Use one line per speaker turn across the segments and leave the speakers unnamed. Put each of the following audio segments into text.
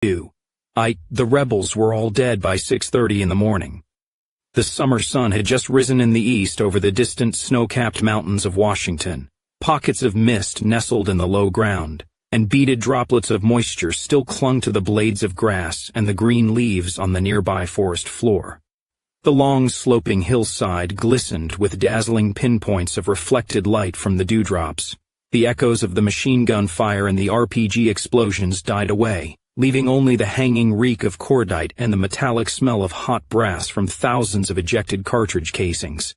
The rebels were all dead by 6:30 in the morning. The summer sun had just risen in the east over the distant snow-capped mountains of Washington. Pockets of mist nestled in the low ground, and beaded droplets of moisture still clung to the blades of grass and the green leaves on the nearby forest floor. The long, sloping hillside glistened with dazzling pinpoints of reflected light from the dewdrops. The echoes of the machine gun fire and the RPG explosions died away, leaving only the hanging reek of cordite and the metallic smell of hot brass from thousands of ejected cartridge casings.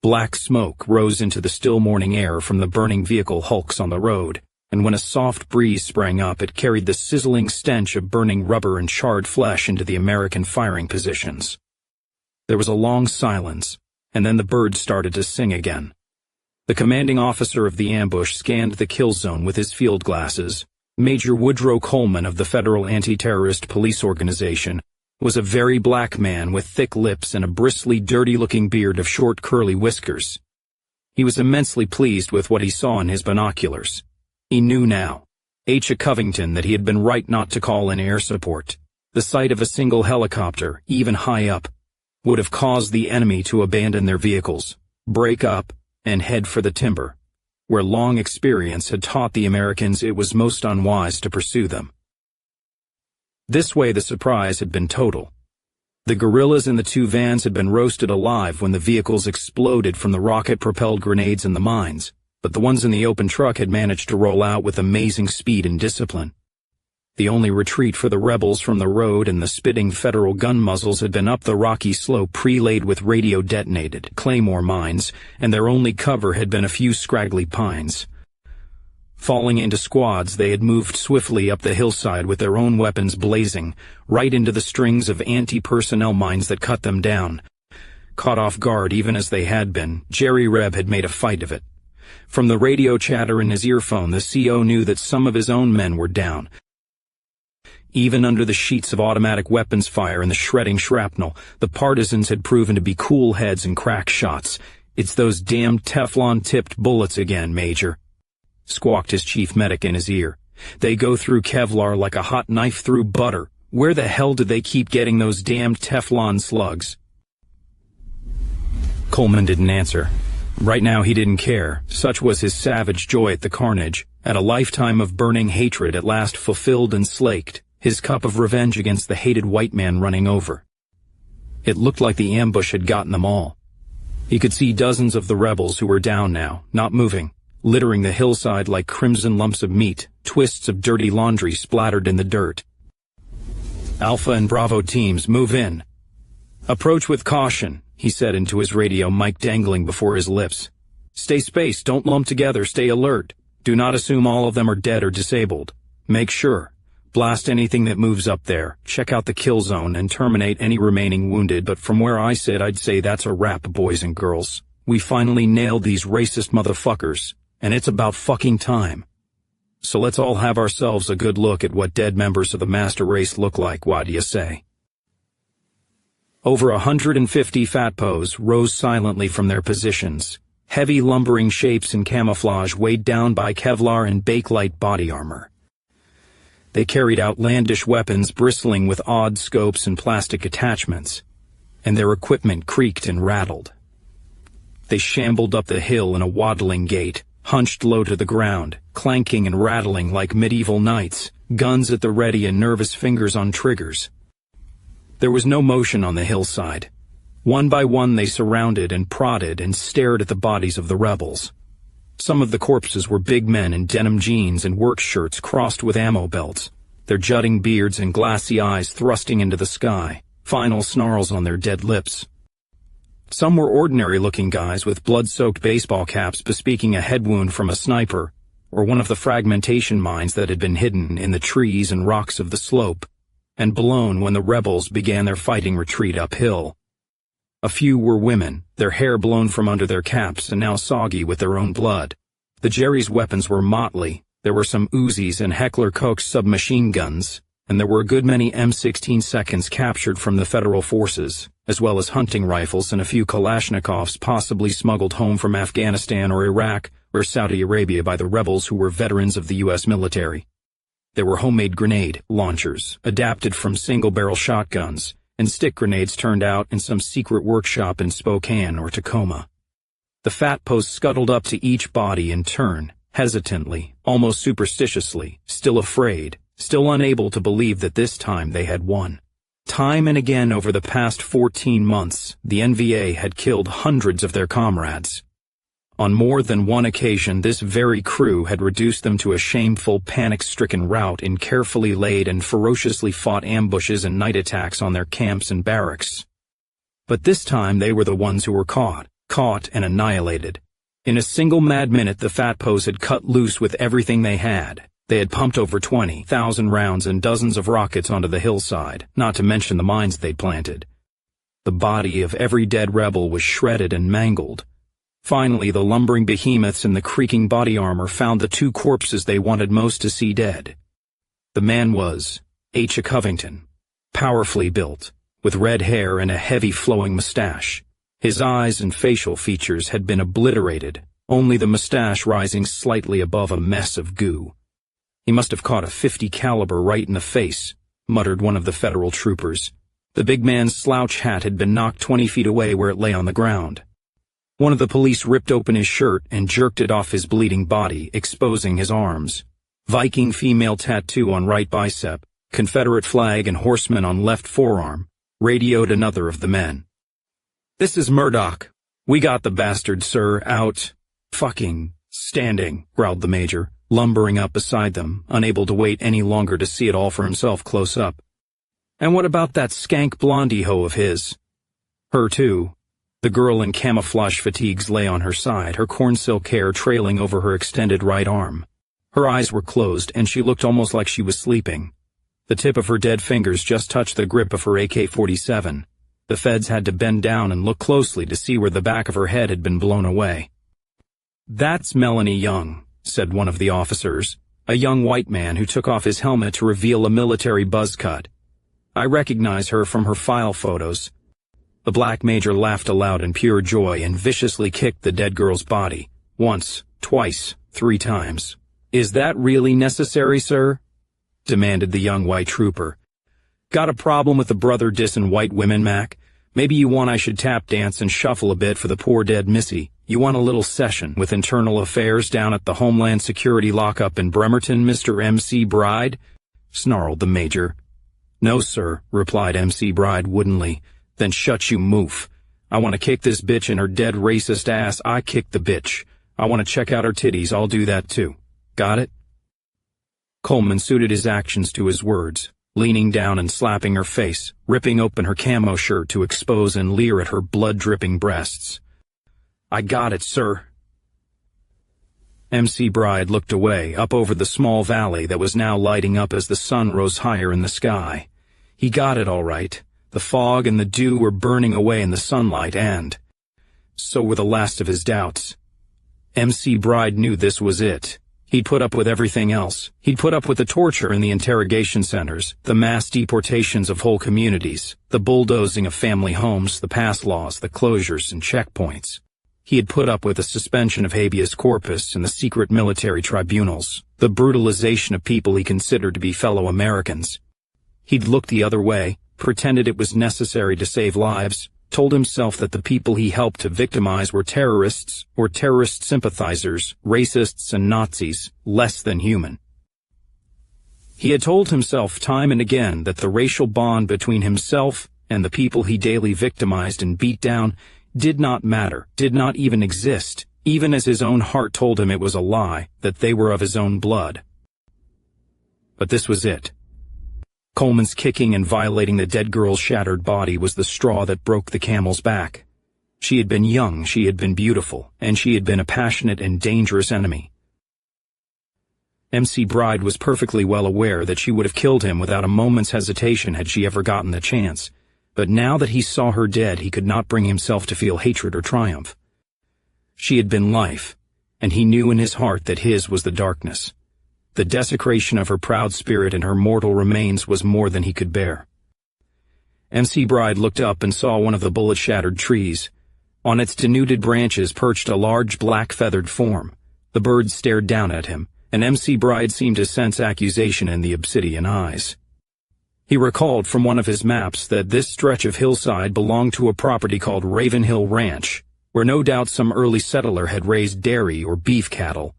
Black smoke rose into the still morning air from the burning vehicle hulks on the road, and when a soft breeze sprang up, it carried the sizzling stench of burning rubber and charred flesh into the American firing positions. There was a long silence, and then the birds started to sing again. The commanding officer of the ambush scanned the kill zone with his field glasses. Major Woodrow Coleman of the Federal Anti-Terrorist Police Organization was a very black man with thick lips and a bristly, dirty-looking beard of short, curly whiskers. He was immensely pleased with what he saw in his binoculars. He knew now, Covington, that he had been right not to call in air support. The sight of a single helicopter, even high up, would have caused the enemy to abandon their vehicles, break up, and head for the timber, where long experience had taught the Americans it was most unwise to pursue them. This way the surprise had been total. The guerrillas in the two vans had been roasted alive when the vehicles exploded from the rocket-propelled grenades in the mines, but the ones in the open truck had managed to roll out with amazing speed and discipline. The only retreat for the rebels from the road and the spitting federal gun muzzles had been up the rocky slope pre-laid with radio-detonated claymore mines, and their only cover had been a few scraggly pines. Falling into squads, they had moved swiftly up the hillside with their own weapons blazing, right into the strings of anti-personnel mines that cut them down. Caught off guard even as they had been, Jerry Reb had made a fight of it. From the radio chatter in his earphone, the CO knew that some of his own men were down. Even under the sheets of automatic weapons fire and the shredding shrapnel, the partisans had proven to be cool heads and crack shots. "It's those damned Teflon-tipped bullets again, Major," squawked his chief medic in his ear. "They go through Kevlar like a hot knife through butter. Where the hell did they keep getting those damned Teflon slugs?" Coleman didn't answer. Right now he didn't care. Such was his savage joy at the carnage, at a lifetime of burning hatred at last fulfilled and slaked, his cup of revenge against the hated white man running over. It looked like the ambush had gotten them all. He could see dozens of the rebels who were down now, not moving, littering the hillside like crimson lumps of meat, twists of dirty laundry splattered in the dirt. "Alpha and Bravo teams, move in. Approach with caution," he said into his radio mic dangling before his lips. "Stay spaced, don't lump together, stay alert. Do not assume all of them are dead or disabled. Make sure. Blast anything that moves up there, check out the kill zone, and terminate any remaining wounded, but from where I sit I'd say that's a wrap, boys and girls. We finally nailed these racist motherfuckers, and it's about fucking time. So let's all have ourselves a good look at what dead members of the master race look like, what do you say?" Over 150 FATPOs rose silently from their positions, heavy lumbering shapes in camouflage weighed down by Kevlar and Bakelite body armor. They carried outlandish weapons bristling with odd scopes and plastic attachments, and their equipment creaked and rattled. They shambled up the hill in a waddling gait, hunched low to the ground, clanking and rattling like medieval knights, guns at the ready and nervous fingers on triggers. There was no motion on the hillside. One by one they surrounded and prodded and stared at the bodies of the rebels. Some of the corpses were big men in denim jeans and work shirts crossed with ammo belts, their jutting beards and glassy eyes thrusting into the sky, final snarls on their dead lips. Some were ordinary-looking guys with blood-soaked baseball caps bespeaking a head wound from a sniper, or one of the fragmentation mines that had been hidden in the trees and rocks of the slope, and blown when the rebels began their fighting retreat uphill. A few were women, their hair blown from under their caps and now soggy with their own blood. The Jerry's weapons were motley. There were some Uzis and Heckler Koch submachine guns, and there were a good many M16 seconds captured from the federal forces, as well as hunting rifles and a few Kalashnikovs possibly smuggled home from Afghanistan or Iraq or Saudi Arabia by the rebels who were veterans of the U.S. military. There were homemade grenade launchers, adapted from single-barrel shotguns, and stick grenades turned out in some secret workshop in Spokane or Tacoma. The FATPOs scuttled up to each body in turn, hesitantly, almost superstitiously, still afraid, still unable to believe that this time they had won. Time and again over the past 14 months, the NVA had killed hundreds of their comrades. On more than one occasion, this very crew had reduced them to a shameful, panic-stricken rout in carefully laid and ferociously fought ambushes and night attacks on their camps and barracks. But this time they were the ones who were caught and annihilated. In a single mad minute, the FATPOs had cut loose with everything they had. They had pumped over 20,000 rounds and dozens of rockets onto the hillside, not to mention the mines they'd planted. The body of every dead rebel was shredded and mangled. Finally, the lumbering behemoths in the creaking body armor found the two corpses they wanted most to see dead. The man was H. Covington, powerfully built, with red hair and a heavy flowing mustache. His eyes and facial features had been obliterated, only the mustache rising slightly above a mess of goo. "He must have caught a .50 caliber right in the face," muttered one of the federal troopers. The big man's slouch hat had been knocked 20 feet away where it lay on the ground. One of the police ripped open his shirt and jerked it off his bleeding body, exposing his arms. Viking female tattoo on right bicep, Confederate flag and horseman on left forearm, radioed another of the men. "This is Murdoch. We got the bastard, sir, out. Fucking standing," growled the major, lumbering up beside them, unable to wait any longer to see it all for himself close up. "And what about that skank blondie hoe of his?" "Her too." The girl in camouflage fatigues lay on her side, her cornsilk hair trailing over her extended right arm. Her eyes were closed, and she looked almost like she was sleeping. The tip of her dead fingers just touched the grip of her AK-47. The feds had to bend down and look closely to see where the back of her head had been blown away. "That's Melanie Young," said one of the officers, a young white man who took off his helmet to reveal a military buzz cut. "I recognize her from her file photos." The black major laughed aloud in pure joy and viciously kicked the dead girl's body. Once, twice, 3 times. "Is that really necessary, sir?" demanded the young white trooper. "Got a problem with the brother dissing white women, Mac? Maybe you want I should tap dance and shuffle a bit for the poor dead missy. You want a little session with internal affairs down at the Homeland Security lockup in Bremerton, Mr. M.C. Bride?" snarled the major. "No, sir," replied M.C. Bride woodenly. "Then shut you moof. I want to kick this bitch in her dead racist ass. I kick the bitch. I want to check out her titties. I'll do that too. Got it?" Coleman suited his actions to his words, leaning down and slapping her face, ripping open her camo shirt to expose and leer at her blood-dripping breasts. "I got it, sir." M.C. Bride looked away, up over the small valley that was now lighting up as the sun rose higher in the sky. He got it all right. The fog and the dew were burning away in the sunlight, and so were the last of his doubts. M.C. Bride knew this was it. He'd put up with everything else. He'd put up with the torture in the interrogation centers, the mass deportations of whole communities, the bulldozing of family homes, the pass laws, the closures and checkpoints. He had put up with the suspension of habeas corpus and the secret military tribunals, the brutalization of people he considered to be fellow Americans. He'd looked the other way, pretended it was necessary to save lives, told himself that the people he helped to victimize were terrorists or terrorist sympathizers, racists and Nazis, less than human. He had told himself time and again that the racial bond between himself and the people he daily victimized and beat down did not matter, did not even exist, even as his own heart told him it was a lie, that they were of his own blood. But this was it. Coleman's kicking and violating the dead girl's shattered body was the straw that broke the camel's back. She had been young, she had been beautiful, and she had been a passionate and dangerous enemy. M.C. Bride was perfectly well aware that she would have killed him without a moment's hesitation had she ever gotten the chance, but now that he saw her dead, he could not bring himself to feel hatred or triumph. She had been life, and he knew in his heart that his was the darkness. The desecration of her proud spirit and her mortal remains was more than he could bear. M.C. Bride looked up and saw one of the bullet-shattered trees. On its denuded branches perched a large black feathered form. The bird stared down at him, and MC Bride seemed to sense accusation in the obsidian eyes. He recalled from one of his maps that this stretch of hillside belonged to a property called Raven Hill Ranch, where no doubt some early settler had raised dairy or beef cattle.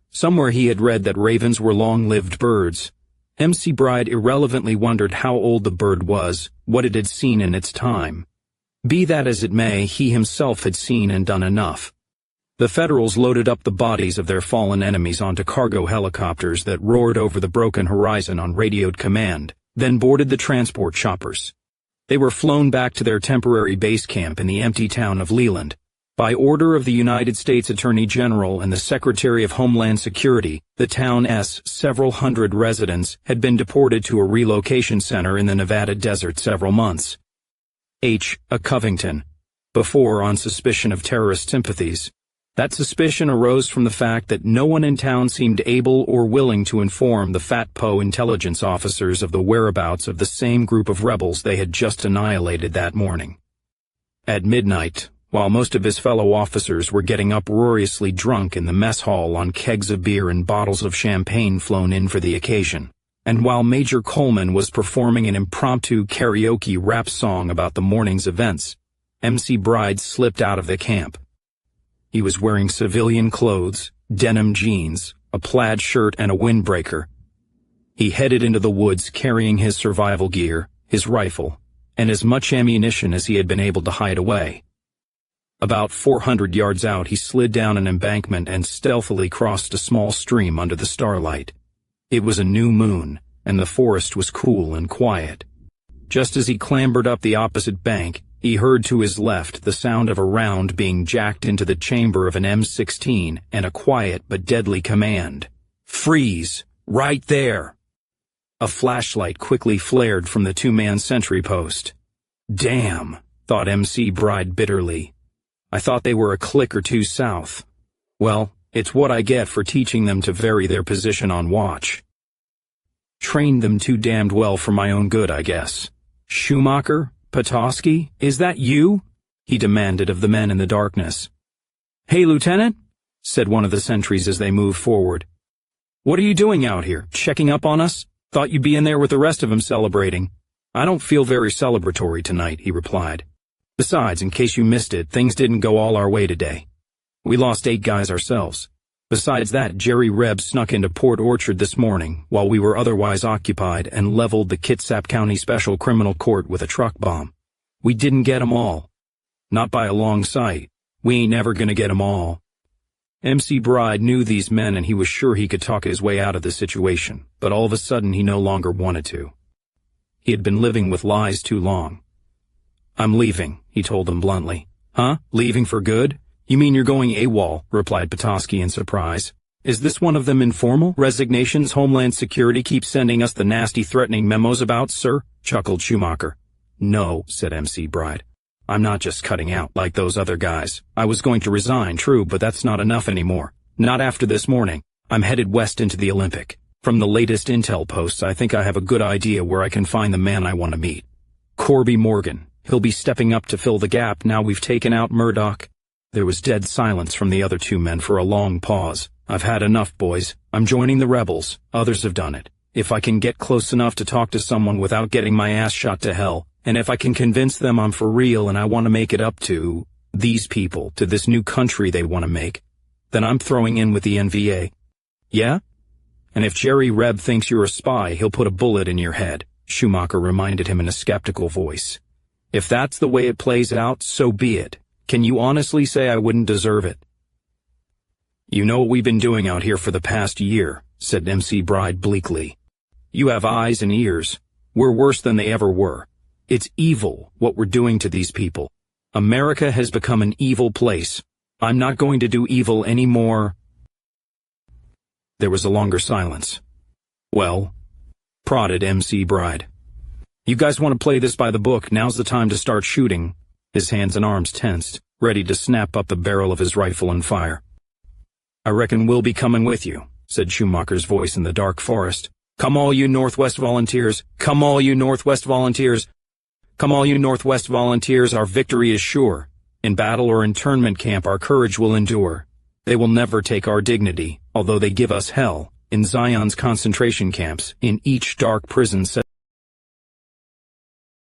Somewhere he had read that ravens were long-lived birds. MC Bride irrelevantly wondered how old the bird was, what it had seen in its time. Be that as it may, he himself had seen and done enough. The Federals loaded up the bodies of their fallen enemies onto cargo helicopters that roared over the broken horizon on radioed command, then boarded the transport choppers. They were flown back to their temporary base camp in the empty town of Leland. By order of the United States Attorney General and the Secretary of Homeland Security, the town's several hundred residents had been deported to a relocation center in the Nevada desert several months. A Covington, before on suspicion of terrorist sympathies. That suspicion arose from the fact that no one in town seemed able or willing to inform the FATPO intelligence officers of the whereabouts of the same group of rebels they had just annihilated that morning. At midnight, while most of his fellow officers were getting uproariously drunk in the mess hall on kegs of beer and bottles of champagne flown in for the occasion, and while Major Coleman was performing an impromptu karaoke rap song about the morning's events, MC Bride slipped out of the camp. He was wearing civilian clothes, denim jeans, a plaid shirt, and a windbreaker. He headed into the woods carrying his survival gear, his rifle, and as much ammunition as he had been able to hide away. About 400 yards out, he slid down an embankment and stealthily crossed a small stream under the starlight. It was a new moon, and the forest was cool and quiet. Just as he clambered up the opposite bank, he heard to his left the sound of a round being jacked into the chamber of an M16 and a quiet but deadly command. "Freeze! Right there!" A flashlight quickly flared from the two-man sentry post. "Damn," thought MC Bride bitterly. "I thought they were a click or two south. Well, it's what I get for teaching them to vary their position on watch. Trained them too damned well for my own good, I guess. Schumacher? Petoskey, is that you?" he demanded of the men in the darkness. "Hey, Lieutenant," said one of the sentries as they moved forward. "What are you doing out here, checking up on us? Thought you'd be in there with the rest of them celebrating." "I don't feel very celebratory tonight," he replied. "Besides, in case you missed it, things didn't go all our way today. We lost 8 guys ourselves. Besides that, Jerry Reb snuck into Port Orchard this morning, while we were otherwise occupied, and leveled the Kitsap County Special Criminal Court with a truck bomb. We didn't get 'em all. Not by a long sight. We ain't never gonna get 'em all." MC Bride knew these men, and he was sure he could talk his way out of the situation, but all of a sudden he no longer wanted to. He had been living with lies too long. "I'm leaving," he told them bluntly. "Huh? Leaving for good? You mean you're going AWOL," replied Petoskey in surprise. "Is this one of them informal resignations Homeland Security keeps sending us the nasty threatening memos about, sir?" chuckled Schumacher. "No," said MC Bride. "I'm not just cutting out like those other guys. I was going to resign, true, but that's not enough anymore. Not after this morning. I'm headed west into the Olympic. From the latest intel posts, I think I have a good idea where I can find the man I want to meet. Corby Morgan. He'll be stepping up to fill the gap now we've taken out Murdoch." There was dead silence from the other 2 men for a long pause. "I've had enough, boys. I'm joining the rebels. Others have done it. If I can get close enough to talk to someone without getting my ass shot to hell, and if I can convince them I'm for real and I want to make it up to these people, to this new country they want to make, then I'm throwing in with the NVA. Yeah? And if Jerry Reb thinks you're a spy, he'll put a bullet in your head," Schumacher reminded him in a skeptical voice. "If that's the way it plays out, so be it. Can you honestly say I wouldn't deserve it?" "You know what we've been doing out here for the past year," said MC Bride bleakly. "You have eyes and ears. We're worse than they ever were. It's evil, what we're doing to these people. America has become an evil place. I'm not going to do evil anymore." There was a longer silence. "Well," prodded MC Bride. "You guys want to play this by the book, now's the time to start shooting." His hands and arms tensed, ready to snap up the barrel of his rifle and fire. "I reckon we'll be coming with you," said Schumacher's voice in the dark forest. "Come all you Northwest volunteers! Come all you Northwest volunteers! Come all you Northwest volunteers, our victory is sure. In battle or internment camp our courage will endure. They will never take our dignity, although they give us hell, in Zion's concentration camps, in each dark prison cell.